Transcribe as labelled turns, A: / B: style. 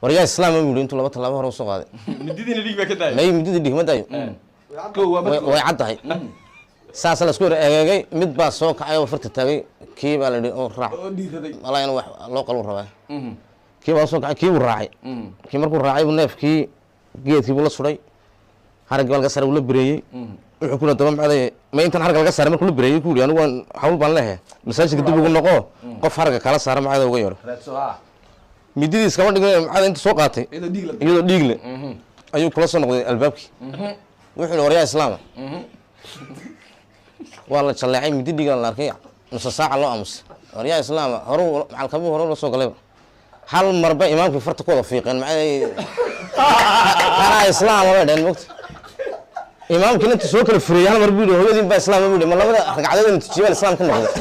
A: waryaa islaam ma yidhi intuu laba talaabo hore usoo qaaday
B: mididina dhig ba ka daay
A: may midida dhigma daayo way cad tahay saas la isku eegay mid baa soo kacay oo farta taagay kii baa la yidhi oo raac
B: oo dhiiraday
A: walaa in wax loo qalbo rabaa kii baa soo kacay kii uu raacay kii markuu raacay buu neefkii geedkii buu la suray harag baa laga saaray uu la bireeyey wuxuu ku daba macday ma intan harag laga saaray markuu la bireeyey ku yidhi anigu waan hawl baan leeyahay masaajidka dib ugu noqo qof haragga kala saara macada uga yeero mididiis kama dhigay macada inta soo qaatay iyadoo dhiig leh ayuu kula soo noqday albaabkii wuxuu yidhi waryaa islaama waa la jaleecay midi dhiigan la arkay nusa saaca loo aamusay waryaa islaama horu macalkabu hore la soo galayba hal marba imaamkii farta ku wada fiiqeen macay kana islaama bay dheen mogta imaamkii inta soo kala furiyay hal mar buu yidhi hooyadiin baa islaama buu yidhi ma labada ragcadood inta jibaal islaam ka noqday